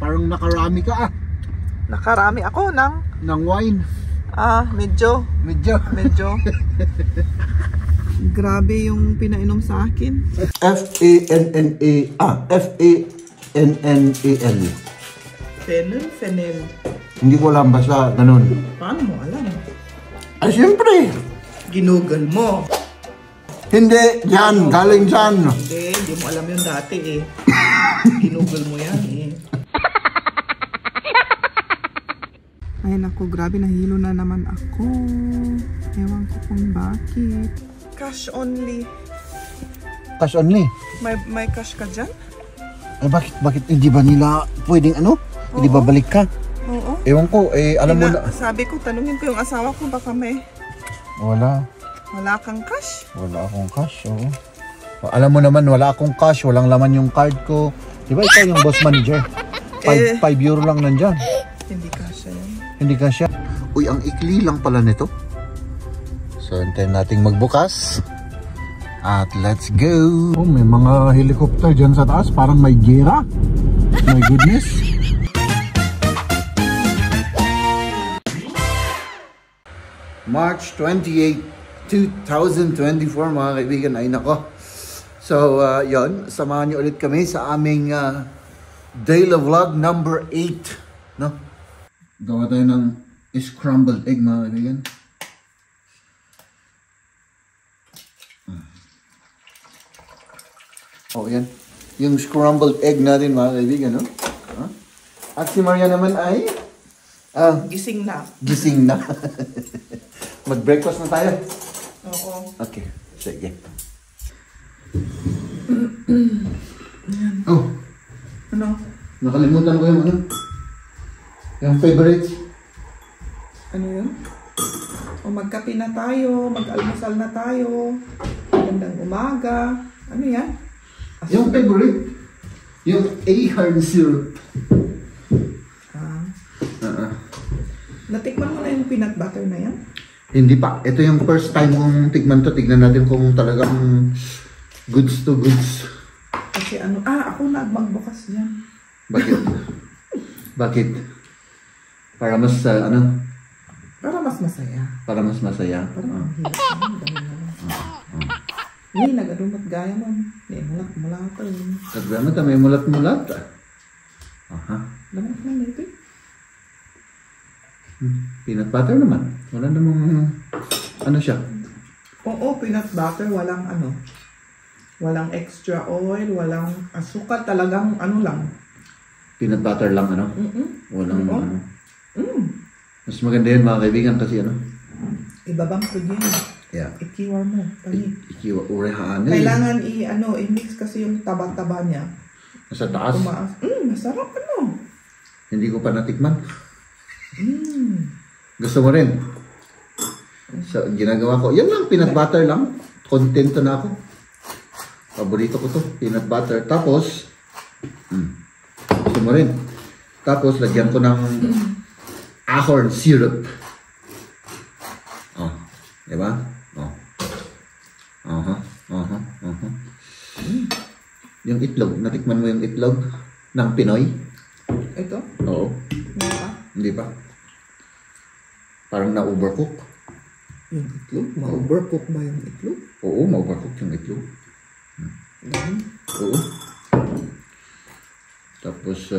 Parang nakarami ka ah. Nakarami ako ng wine. Medyo. Grabe yung pinainom sa akin. F-A-N-N-A F-A-N-N-A-L. Fennel. Hindi ko alam, basta ganun. Paano mo alam? Ay, siyempre. Ginugol mo. Hindi, yan, galing dyan. Hindi mo alam yun dati eh. Ginugol mo yan eh. Ay naku, grabe, nahilo na naman ako. Ewan ko kung bakit. Cash only. Cash only? May cash ka dyan? Ay, bakit hindi ba nila pwedeng ano? Hindi ba balik ka? Oo. Ewan ko, alam mo na. Sabi ko, tanungin ko yung asawa ko, baka may... Wala kang cash? Wala akong cash, oo. Alam mo naman, wala akong cash, walang laman yung card ko. Diba ikaw yung boss manager? 5 euro lang nandyan. Hindi kasya yan. Hindi kasya. Uy, ang ikli lang pala nito. So, hintayin nating magbukas. At let's go! Oh, may mga helicopter dyan sa taas. Parang may gira. My goodness. March 28, 2024 mga kaibigan. Ay nako. So, yon, samahan niyo ulit kami sa aming daily vlog number 8. No? Gawa tayo ng scrambled egg mga kaibigan. Oh, yan. Yung scrambled egg natin mga kaibigan, no? At si Maria naman ay... gising na. Gising na. Mag-breakfast na tayo? Oo. Okay, sige. Oh. Ano? Nakalimutan ko yung ano? Yung favorite. Ano yun? O magkape na tayo, mag-almusal na tayo. Magandang umaga. Ano yan? Yung favorite. Yung ahorn syrup. Natikman mo na yung peanut butter na yan? Hindi pa. Ito yung first time kong tikman to. Tignan natin kung talagang goods to goods. Kasi ano, ako na magbukas yan. Bakit? Bakit? Para mas, ano? Para mas masaya. Para mas masaya. Para ang hirap naman. Dahil naman. Hindi, nagadumat gaya mo. Hindi, mulat-mulat. Nagadumat, may mulat-mulat. Aha. Damat lang dito. Peanut butter naman. Wala namang, ano siya? Oo, peanut butter. Walang ano. Walang extra oil. Walang asukal. Talagang ano lang. Peanut butter lang, ano? Walang, ano. Mas maganda yan mga kaibigan kasi ano. Ibabang ko din. Yeah. Ikiwar mo. Ikiwar, urehaan. Kailangan i-mix kasi yung taba-taba niya. Nasa taas? Masarap ano. Hindi ko pa natikman. Gusto mo rin? So, ginagawa ko. Yan lang, peanut butter lang. Contento na ako. Paborito ko to, peanut butter. Tapos, gusto mo rin. Tapos, lagyan ko ng ahorn syrup. Oh, diba? Oh. Yung itlog, natikman mo yung itlog ng Pinoy? Ito? Oo. Hindi pa? Hindi pa. Parang na-overcook. Yung itlog? Ma-overcook ba yung itlog? Oo, ma-overcook yung itlog. Oo. Tapos,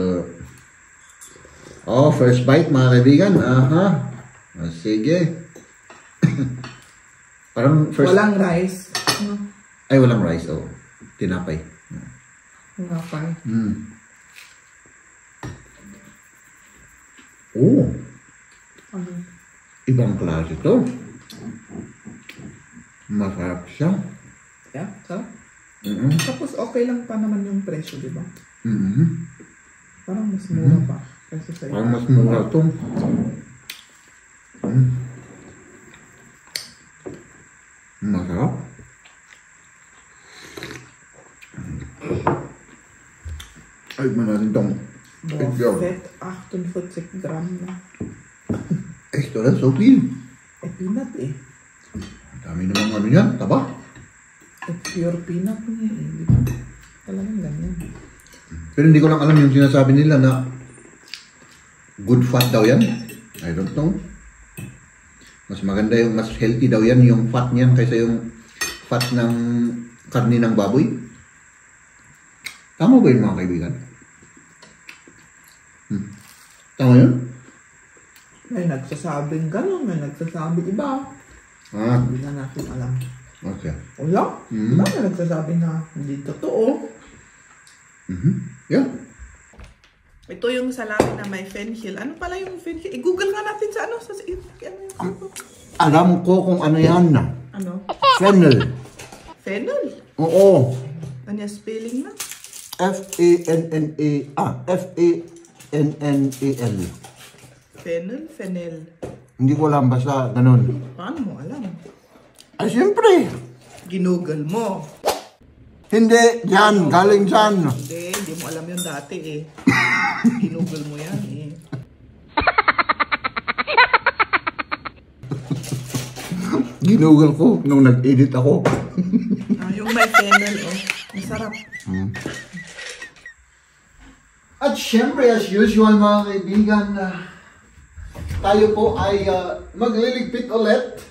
first bite mga kaibigan. Sige. Parang first... Walang rice. No? Ay, walang rice. Oo. Tinapay. Tinapay. Oo. Ano? Ibang klase to. Masarap siya. Yeah, sarap. Tapos okay lang pa naman yung presyo, di ba? Parang mas mura pa. Kasi sa parang mas mura to. Masarap. Ay, manarin tong Buffet, 48 gram na. Ito na, so viel. Peanut eh. Ang dami namang ano yan, taba. Pure peanut niya eh, di ba? Talagang ganyan. Pero hindi ko lang alam yung sinasabi nila na good fat daw yan. I don't know. Mas maganda yung, mas healthy daw yan yung fat niyan kaysa yung fat ng karni ng baboy. Tama ba yun mga kaibigan? Tama yun? May nagsasabing gano'n, may nagsasabing iba. Hindi na natin alam. Okay. Wala? Diba may nagsasabi na hindi totoo? Yeah. Ito yung salamin na may fenchel. Ano pala yung fenchel? I-google nga natin sa ano. Alam ko kung ano yan na. Ano? Fennel. Fennel? Oo. Ano yung spelling na? F-A-N-N-A-L. Fennel? Fennel. Hindi ko alam, basta ganun. Paano mo alam? Ay, siyempre. Ginugol mo. Hindi, dyan. Galing dyan. Hindi mo alam yun dati eh. Ginugol mo yan eh. Ginugol ko nung nag-edit ako. Yung may fennel oh. Masarap. At syempre, as usual mga kaibigan, tayo po ay magliligpit ulit.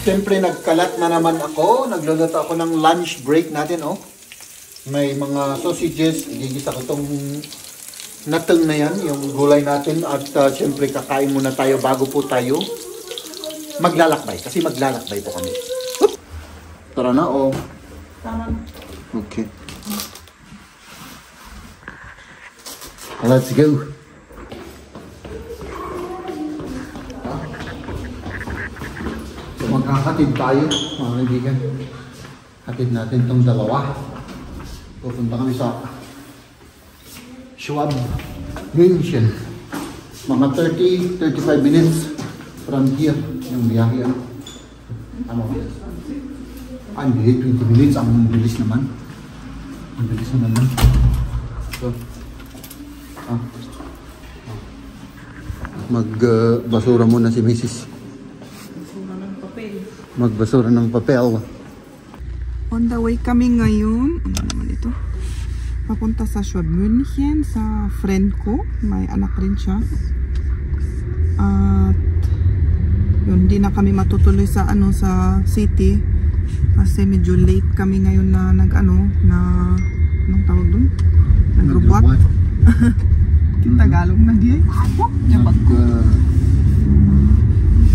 Siyempre, nagkalat na naman ako. Nagluluto ako ng lunch break natin, oh. May mga sausages. Igigisa ko itong natong na yan, yung gulay natin. At siyempre, kakain muna tayo bago po tayo maglalakbay. Kasi maglalakbay po kami. Oop! Tara na, oh. Tama. Okay. Let's go. Magkakatid tayo, mga kaibigan. Hatid natin itong dalawa. Pupunta kami sa Schwab München. Mga 30-35 minutes from here. Yung biyahe. Ano? Hindi, 20 minutes. Ang bilis naman. Ang bilis naman. So, magbasura muna si Mrs. Magbasura ng papel. On the way kami ngayon. Ano naman ito? Papunta sa Schwab München sa friend ko. May anak rin siya. At yun, hindi na kami matutuloy sa ano sa city kasi medyo late kami ngayon na anong tawag dun? Nagrobot. Tagalog na di.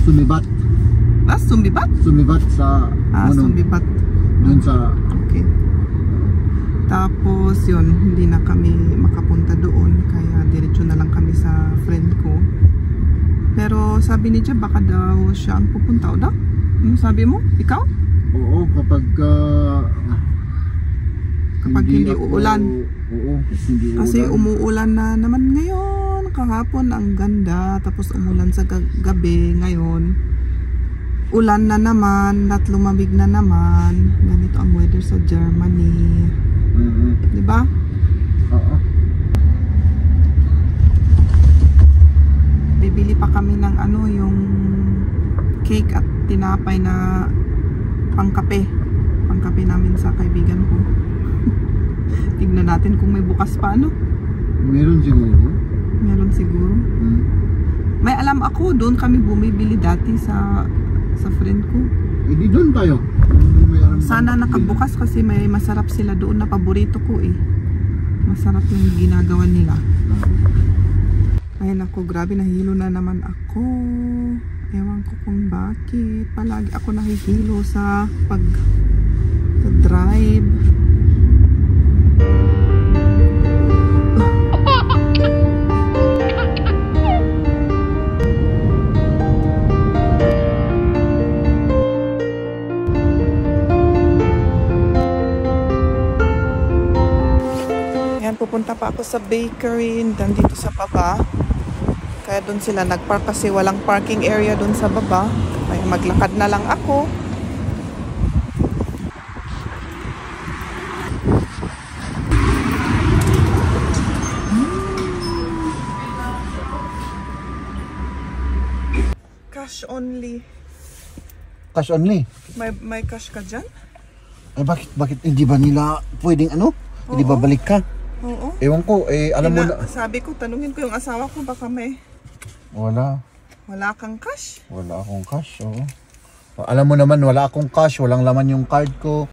Sumibat. Sumbibat? Sumibat sa sumbibat. Doon sa okay. Tapos yun, hindi na kami makapunta doon kaya diretso na lang kami sa friend ko. Pero sabi ni Jeb baka daw siya ang pupunta o daw? Ano sabi mo? Ikaw? Oo, kapag hindi uulan. Oo, hindi uulan. Kasi umuulan na naman ngayon. Kahapon ang ganda. Tapos umulan sa gabi ngayon. Ulan na naman, at lumamig na naman. Ganito ang weather sa Germany. Di ba? Oo. Bibili pa kami ng yung cake at tinapay na pangkape. Pangkape namin sa kaibigan ko. Tignan natin kung may bukas pa Meron siguro. Meron siguro. May alam ako, doon kami bumibili dati sa friend ko. Hindi doon tayo. Sana nakabukas kasi may masarap sila doon na paborito ko eh. Masarap yung ginagawa nila. Ay naku, grabe nahihilo na naman ako. Ewan ko kung bakit. Palagi ako nahihilo sa drive. Pupunta pa ako sa bakery dito sa baba. Kaya doon sila nagpark kasi walang parking area doon sa baba. Kaya maglakad na lang ako. cash only. Cash only? May cash ka dyan? Eh bakit hindi ba nila pwedeng ano? Hindi ba balik ka? Oo. Ewan ko, alam mo na. Sabi ko, tanungin ko yung asawa ko, baka may... Wala kang cash? Wala akong cash, oo. Alam mo naman, wala akong cash, walang laman yung card ko.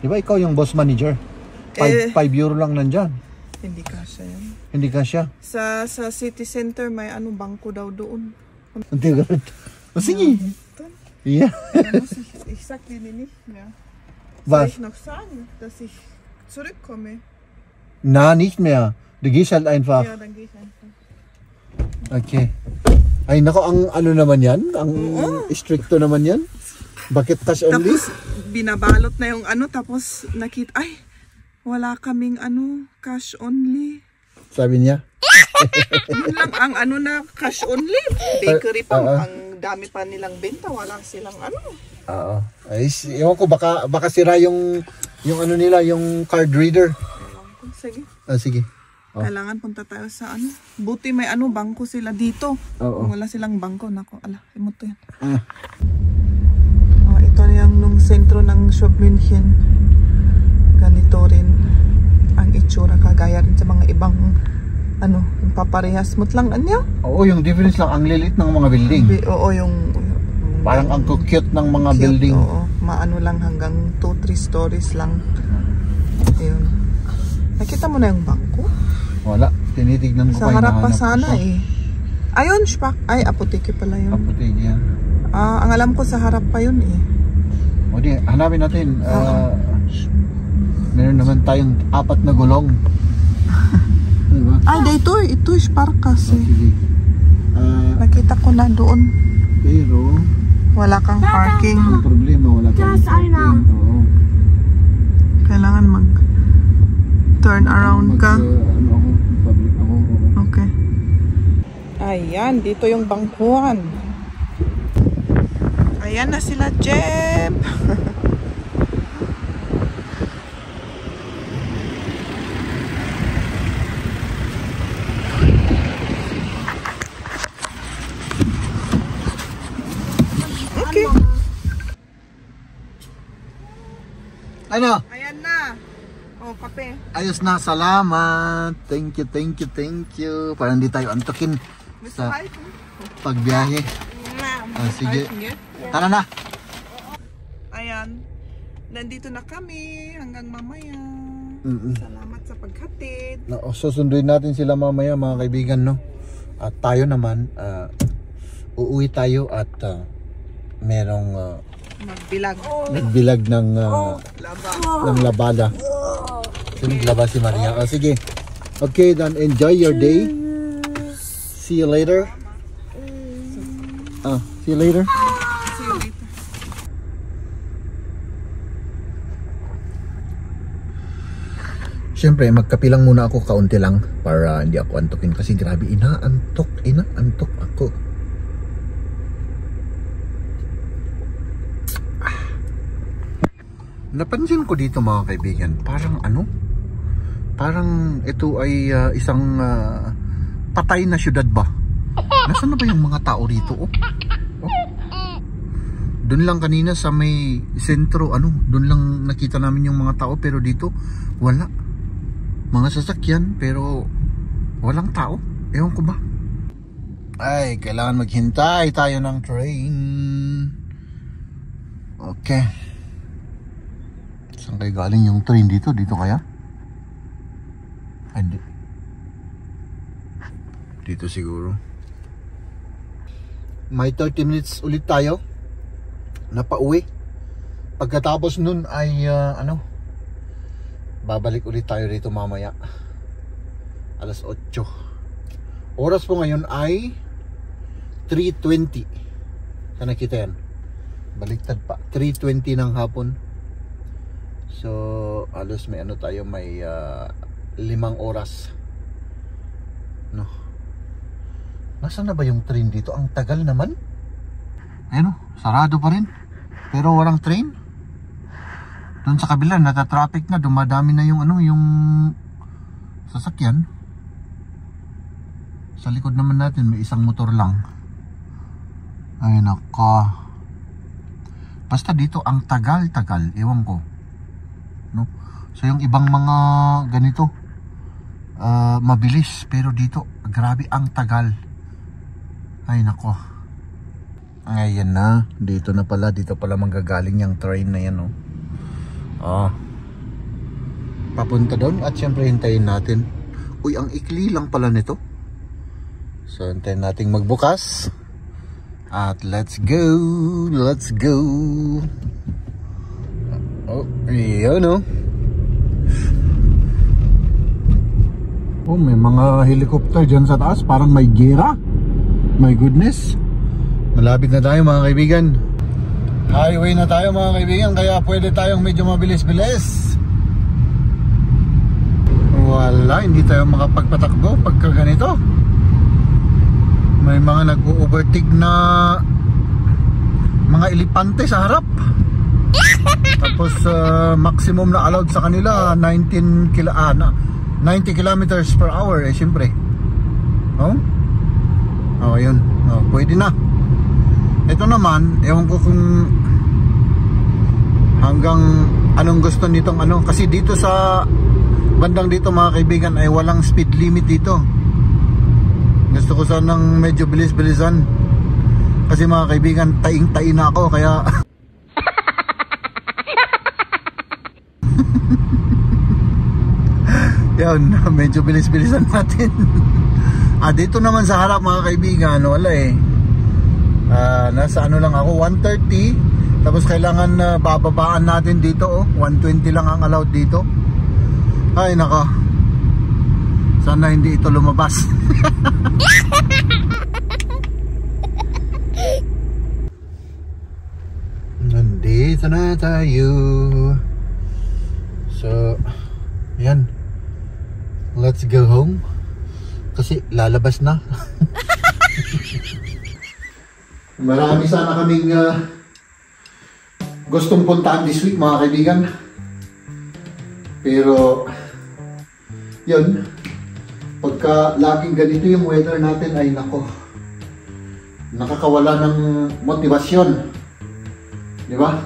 Diba ikaw yung boss manager? 5 euro lang nandyan. Hindi kasya yan. Hindi kasya? Sa city center, may bangko daw doon. Hindi agad. Sige. Yeah. Exactly nicht mehr. Was? Soll ich noch sagen, dass ich zurückkomme? Na, nicht mehr. Du gehst halt einfach. Ja, dann gehe ich einfach. Okay. Ay nako, ang ano naman yan? Ang stricto naman yan? Bakit cash only? Tapos binabalot na yung tapos nakita, ay, wala kaming cash only. Sabi niya? Yun lang ang na cash only. Bakery pa, ang dami pa nilang benta, wala silang Oo. Ay, ewan ko, baka sira yung nila, yung card reader. Sige. Sige. Kailangan punta tayo sa Buti may bangko sila dito. Kung wala silang bangko, nako, imot to yan. Ito na yung sentro ng Shop München. Ganito rin ang itsura, kagaya rin sa mga ibang yung paparehas mo't lang Oo, yung difference lang, ang lilit ng mga building. Oo, yung parang ang cute ng mga cute, building. Oo, maano lang hanggang 2-3 stories lang. Ayun. Nakita mo na yung bangko? Wala, tinitignan ko sa harap pa sana Ayun, Shpak. Ay, apoteke pala yun. Apoteke yan. Ang alam ko sa harap pa yun O di, hanapin natin. Meron naman tayong 4 na gulong. Diba? Ay, ito Sparkas Sige. Nakita ko na doon. Pero wala kang parking. Ang problema, wala kang parking. Oo. Kailangan mag turn around ka. Public ako. Okay. Ayan, dito yung bangkuhan. Ayan na sila, Jeb. Okay. Ano? Ayan na. Kape. Ayos na, salamat. Thank you. Parang di tayo antokin sa pagbiyahe. Sige. Tara na. Ayan. Nandito na kami hanggang mamaya. Salamat sa paghatid. Susunduin natin sila mamaya, mga kaibigan, no? At tayo naman, uuwi tayo at merong nagbilag ng labada. Naglaba si Maria. Sige. Okay, then enjoy your day. See you later. See you later. See you later. Siyempre, magkape lang muna ako, kaunti lang, para hindi ako antukin kasi grabe, inaantok ako. Napansin ko dito, mga kaibigan, parang ito ay isang patay na syudad ba? Nasaan na ba yung mga tao rito? Doon lang kanina sa may sentro, doon lang nakita namin yung mga tao, pero dito wala. Mga sasakyan pero walang tao. Ewan ko ba? Ay, kailangan maghintay tayo ng train. Okay. Saan kayo galing yung train dito? Dito kaya? Hindi. Dito siguro. May 30 minutes ulit tayo na pauwi. Pagkatapos nun ay babalik ulit tayo rito mamaya. Alas 8. Oras po ngayon ay 3:20. Saan nakita yan? Baliktad pa. 3:20 ng hapon. So alos may tayo, may 5 oras. No. Nasaan na ba yung train dito? Ang tagal naman. Ayun, sarado pa rin. Pero walang train. Doon sa kabila, nata-traffic na, dumadami na yung yung sasakyan. Sa likod naman natin may isang motor lang. Ay nako. Basta dito ang tagal-tagal, ewan ko. No? So yung ibang mga ganito mabilis, pero dito grabe ang tagal. Ay nako. Ayan na, dito pala manggagaling yung train na yan, oh. Papunta doon at syempre hintayin natin. Uy, ang ikli lang pala nito. So hintayin nating magbukas. At let's go. Let's go. Oh, yun oh, may mga helicopter dyan sa taas. Parang may gira. My goodness. Malapit na tayo mga kaibigan. Highway na tayo mga kaibigan, kaya pwede tayong medyo mabilis-bilis. Wala, hindi tayo makapagpatakbo pagka ganito. May mga nag-overtake na mga elepante sa harap. Tapos maximum na allowed sa kanila 90 kilometers per hour syempre. Oh, yun. Oh, pwede na. Ito naman, ewan ko kung hanggang anong gusto nitong kasi dito sa bandang dito mga kaibigan ay walang speed limit dito. Gusto ko sanang medyo bilis-bilisan kasi mga kaibigan, taing-tain na ako kaya yun, medyo bilis-bilisan natin. Dito naman sa harap mga kaibigan, wala nasa lang ako, 130. Tapos kailangan bababaan natin dito 120 lang ang allowed dito. Ay nako, sana hindi ito lumabas. Nandito na tayo. So yan, let's go home kasi lalabas na. Marami sana kaming gustong puntahan this week mga kaibigan. Pero yun, pagka laging ganito yung weather natin ay nako, nakakawala ng motivasyon, di ba?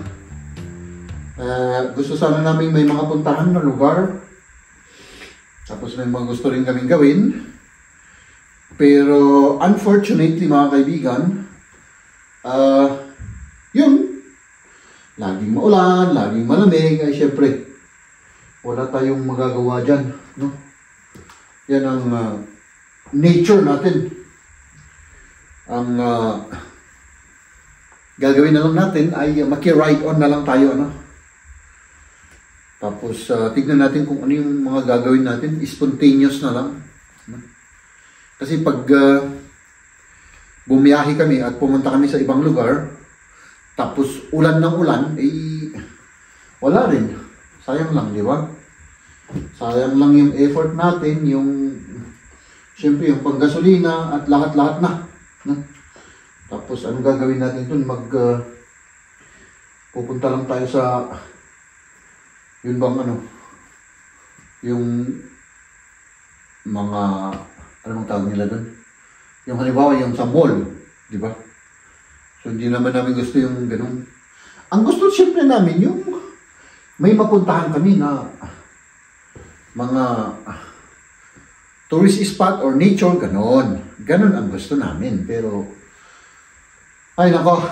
Gusto sana namin may mga puntahan na lugar, tapos may mga gusto rin kaming gawin, pero unfortunately mga kaibigan, yun, laging maulan, laging malamig, ay syempre wala tayong magagawa dyan, no? Yan ang nature natin. Ang gagawin na lang natin ay maki-ride on na lang tayo, tapos tignan natin kung ano yung mga gagawin natin, spontaneous na lang, no? Kasi pag bumiyahe kami at pumunta kami sa ibang lugar, tapos ulan ng ulan, wala rin. Sayang lang, di ba? Sayang lang yung effort natin, siyempre yung panggasolina at lahat-lahat na. Tapos anong gagawin natin dun? Pupunta lang tayo sa, yun bang yung mga, anong tawag nila dun? Yung halimbawa, yung sa mall, di ba? So hindi naman namin gusto yung ganun. Ang gusto siyempre namin yung may mapuntahan kami na mga tourist spot or nature, ganon. Ganon ang gusto namin. Pero, ay nako,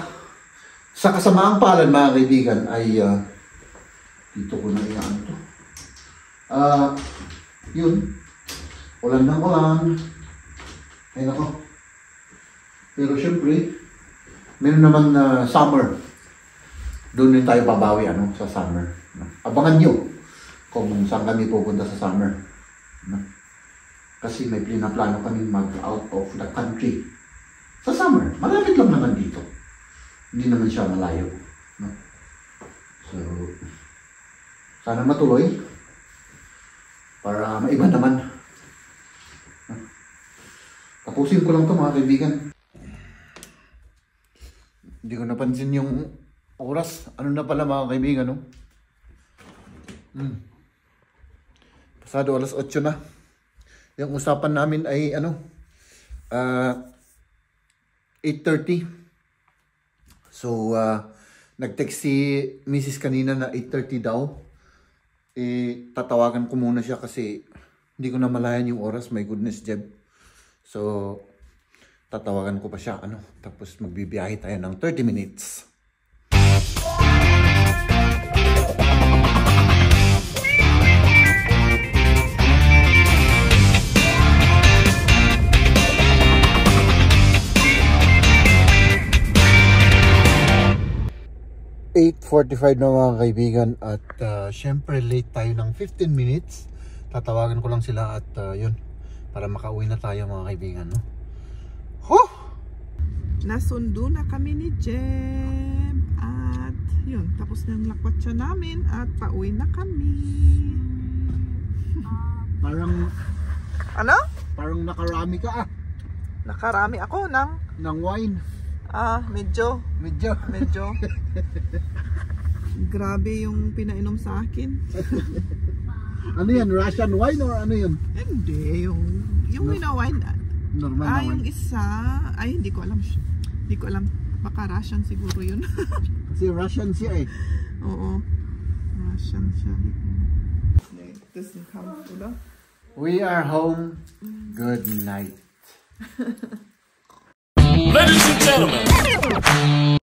sa kasamaang palad mga kaibigan ay, dito ko na iyan ito. Yun, ulan ng ulan. Ay nako. Pero syempre, meron naman summer. Doon din tayo babawi sa summer. Abangan nyo kung saan kami pupunta sa summer. Kasi may plano kami mag-out of the country sa summer. Malapit lang naman dito. Hindi naman siya malayo. So, sana matuloy para maiba naman. Tapusin ko lang ito mga kaibigan. Hindi ko napansin yung oras. Ano na pala mga kaibigan, Pasado alas 8 na. Yung usapan namin ay 8:30. So, nag-text si Mrs. kanina na 8:30 daw. Tatawagan ko muna siya kasi hindi ko na malayan yung oras. My goodness, Jeb. So, tatawagan ko pa siya. Tapos magbibiyahe tayo ng 30 minutes. 8:45 na mga kaibigan at syempre late tayo ng 15 minutes. Tatawagan ko lang sila at yun, para makauwi na tayo mga kaibigan, no? Huh! Nasundo na kami ni Jem at yun, tapos na ang lakwatsa namin at pauwi na kami. Parang Parang nakarami ka Nakarami ako ng wine. Medyo. Grabe yung pinainom sa akin. Ano yan? Russian wine or ano yun? Hindi, yung wine. Normal na yung wine. isa, hindi ko alam. Hindi ko alam. Baka Russian siguro yun. Kasi Russian siya Oo. Russian siya. It doesn't come to We are home. Good night. Ladies and gentlemen.